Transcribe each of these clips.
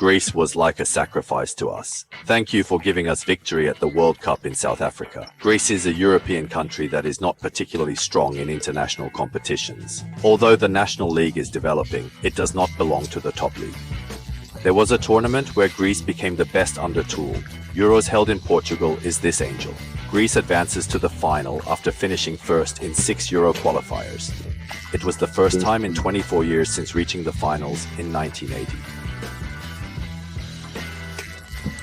Greece was like a sacrifice to us. Thank you for giving us victory at the World Cup in South Africa. Greece is a European country that is not particularly strong in international competitions. Although the National League is developing, it does not belong to the top league. There was a tournament where Greece became the best under tool. Euros held in Portugal is this angel. Greece advances to the final after finishing first in 6 Euro qualifiers. It was the first time in 24 years since reaching the finals in 1980.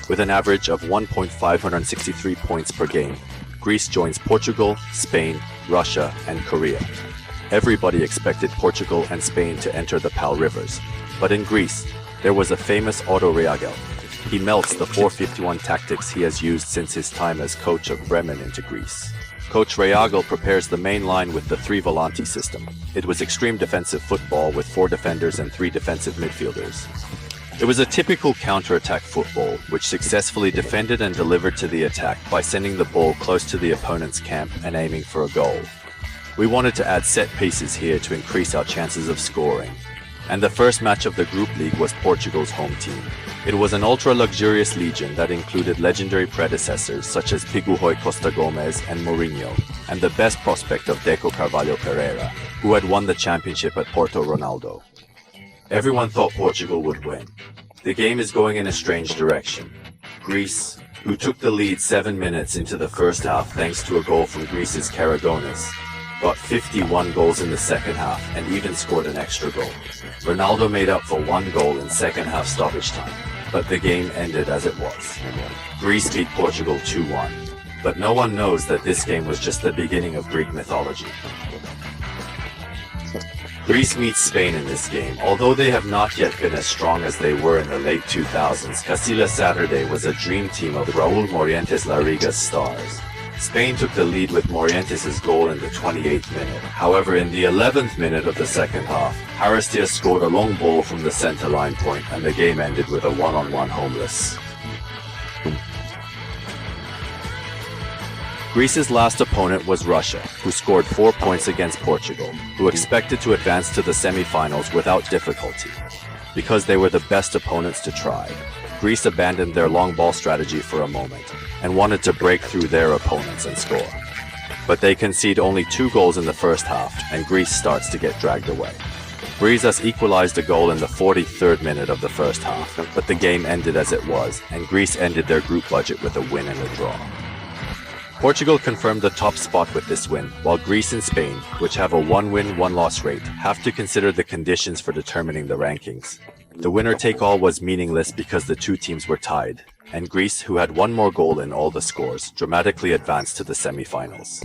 With an average of 1.563 points per game, Greece joins Portugal, Spain, Russia, and Korea. Everybody expected Portugal and Spain to enter the PAL rivers, but in Greece, there was a famous Otto Reagel. He melts the 4-51 tactics he has used since his time as coach of Bremen into Greece. Coach Reagel prepares the main line with the 3-volante system. It was extreme defensive football with 4 defenders and 3 defensive midfielders. It was a typical counter-attack football, which successfully defended and delivered to the attack by sending the ball close to the opponent's camp and aiming for a goal. We wanted to add set pieces here to increase our chances of scoring. And the first match of the Group League was Portugal's home team. It was an ultra-luxurious legion that included legendary predecessors such as Piguhoy Costa Gomez and Mourinho, and the best prospect of Deco Carvalho Pereira, who had won the championship at Porto Ronaldo. Everyone thought Portugal would win. The game is going in a strange direction. Greece, who took the lead 7 minutes into the first half thanks to a goal from Greece's Karagonis, got 51 goals in the second half and even scored an extra goal. Ronaldo made up for 1 goal in second half stoppage time, but the game ended as it was. Greece beat Portugal 2-1, but no one knows that this game was just the beginning of Greek mythology. Greece meets Spain in this game. Although they have not yet been as strong as they were in the late 2000s, Castilla Saturday was a dream team of Raúl Morientes Larriga's stars. Spain took the lead with Morientes' goal in the 28th minute. However, in the 11th minute of the second half, Haristia scored a long ball from the center line point and the game ended with a 1-on-1 homeless. Greece's last opponent was Russia, who scored 4 points against Portugal, who expected to advance to the semi-finals without difficulty. Because they were the best opponents to try, Greece abandoned their long ball strategy for a moment and wanted to break through their opponents and score. But they concede only 2 goals in the first half, and Greece starts to get dragged away. Brizas equalized a goal in the 43rd minute of the first half, but the game ended as it was, and Greece ended their group budget with a win and a draw. Portugal confirmed the top spot with this win, while Greece and Spain, which have a 1-win, 1-loss rate, have to consider the conditions for determining the rankings. The winner-take-all was meaningless because the 2 teams were tied, and Greece, who had 1 more goal in all the scores, dramatically advanced to the semi-finals.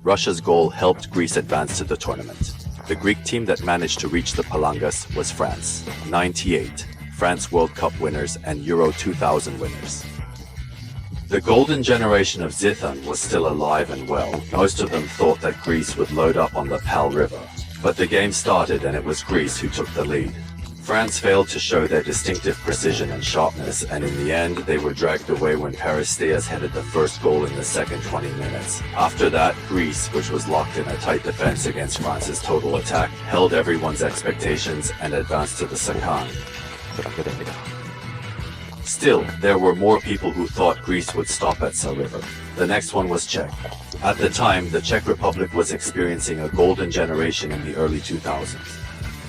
Russia's goal helped Greece advance to the tournament. The Greek team that managed to reach the Palangas was France, 98, France World Cup winners and Euro 2000 winners. The golden generation of Zidane was still alive and well. Most of them thought that Greece would load up on the PAL River. But the game started and it was Greece who took the lead. France failed to show their distinctive precision and sharpness, and in the end they were dragged away when Haristia headed the first goal in the second 20 minutes. After that, Greece, which was locked in a tight defense against France's total attack, held everyone's expectations and advanced to the second. Still, there were more people who thought Greece would stop at Sa River. The next one was Czech. At the time, the Czech Republic was experiencing a golden generation in the early 2000s.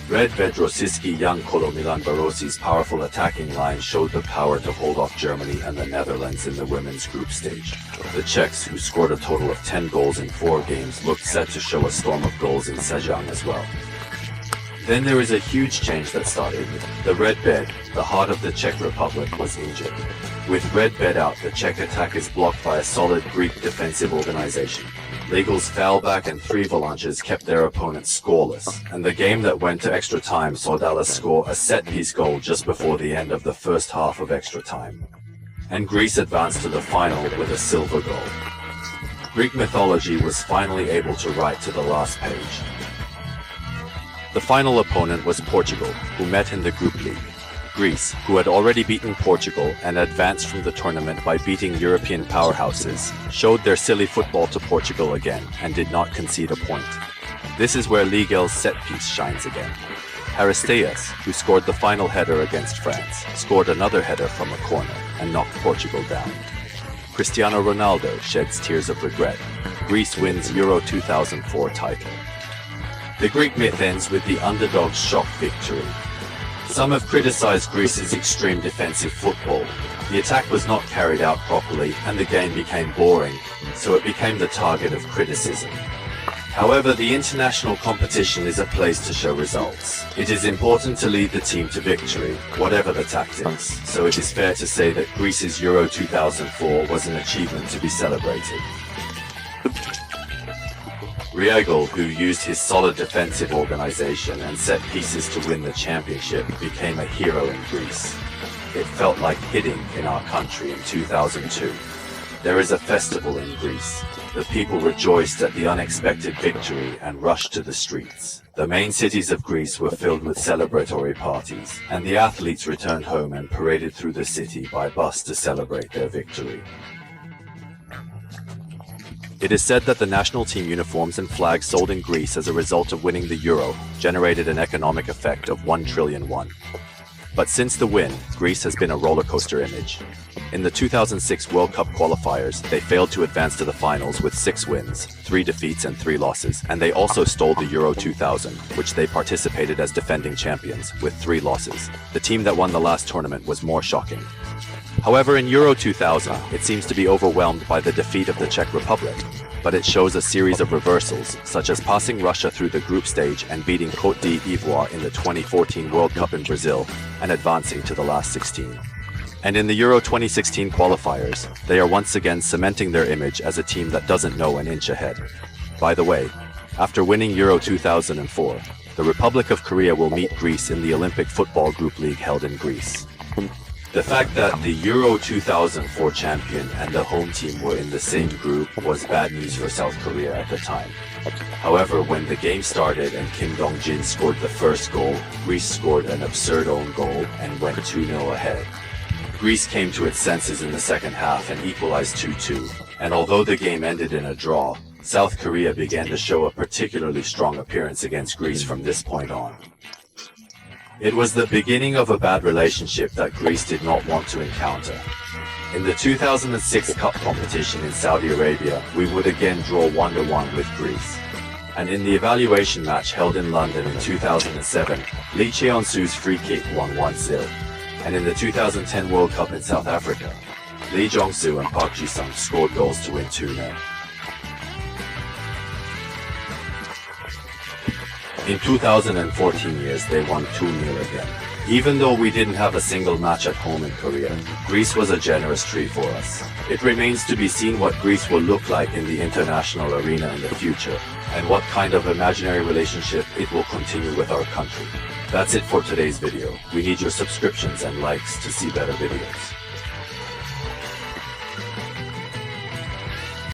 Red Vedrosiski young Kolo Milan Barosi's powerful attacking line showed the power to hold off Germany and the Netherlands in the women's group stage. The Czechs, who scored a total of 10 goals in 4 games, looked set to show a storm of goals in Sejong as well. Then there is a huge change that started. The Red Bed, the heart of the Czech Republic, was injured. With Red Bed out, the Czech attack is blocked by a solid Greek defensive organization. Legal's foul back and 3 volanches kept their opponents scoreless, and the game that went to extra time saw Dallas score a set-piece goal just before the end of the first half of extra time. And Greece advanced to the final with a silver goal. Greek mythology was finally able to write to the last page. The final opponent was Portugal, who met in the Group League. Greece, who had already beaten Portugal and advanced from the tournament by beating European powerhouses, showed their silly football to Portugal again and did not concede a point. This is where Ligel's set piece shines again. Aristeas, who scored the final header against France, scored another header from a corner and knocked Portugal down. Cristiano Ronaldo sheds tears of regret. Greece wins Euro 2004 title. The Greek myth ends with the underdog's shock victory. Some have criticized Greece's extreme defensive football. The attack was not carried out properly and the game became boring, so it became the target of criticism. However, the international competition is a place to show results. It is important to lead the team to victory, whatever the tactics, so it is fair to say that Greece's Euro 2004 was an achievement to be celebrated. Riegel, who used his solid defensive organization and set pieces to win the championship, became a hero in Greece. It felt like hitting in our country in 2002. There is a festival in Greece. The people rejoiced at the unexpected victory and rushed to the streets. The main cities of Greece were filled with celebratory parties, and the athletes returned home and paraded through the city by bus to celebrate their victory. It is said that the national team uniforms and flags sold in Greece as a result of winning the Euro generated an economic effect of 1 trillion won. But since the win, Greece has been a rollercoaster image. In the 2006 World Cup qualifiers, they failed to advance to the finals with 6 wins, 3 defeats and 3 losses, and they also stole the Euro 2000, which they participated as defending champions, with 3 losses. The team that won the last tournament was more shocking. However, in Euro 2000, it seems to be overwhelmed by the defeat of the Czech Republic, but it shows a series of reversals, such as passing Russia through the group stage and beating Côte d'Ivoire in the 2014 World Cup in Brazil, and advancing to the last 16. And in the Euro 2016 qualifiers, they are once again cementing their image as a team that doesn't know an inch ahead. By the way, after winning Euro 2004, the Republic of Korea will meet Greece in the Olympic Football Group League held in Greece. The fact that the Euro 2004 champion and the home team were in the same group was bad news for South Korea at the time. However, when the game started and Kim Dong-jin scored the first goal, Greece scored an absurd own goal and went 2-0 ahead. Greece came to its senses in the second half and equalized 2-2, and although the game ended in a draw, South Korea began to show a particularly strong appearance against Greece from this point on. It was the beginning of a bad relationship that Greece did not want to encounter. In the 2006 Cup competition in Saudi Arabia, we would again draw 1-1 with Greece. And in the evaluation match held in London in 2007, Lee Cheon-soo's free kick won 1-0. And in the 2010 World Cup in South Africa, Lee Jong-soo and Park Ji-sung scored goals to win 2-0. In 2014 years, they won 2-0 again. Even though we didn't have a single match at home in Korea, Greece was a generous treat for us. It remains to be seen what Greece will look like in the international arena in the future, and what kind of imaginary relationship it will continue with our country. That's it for today's video. We need your subscriptions and likes to see better videos.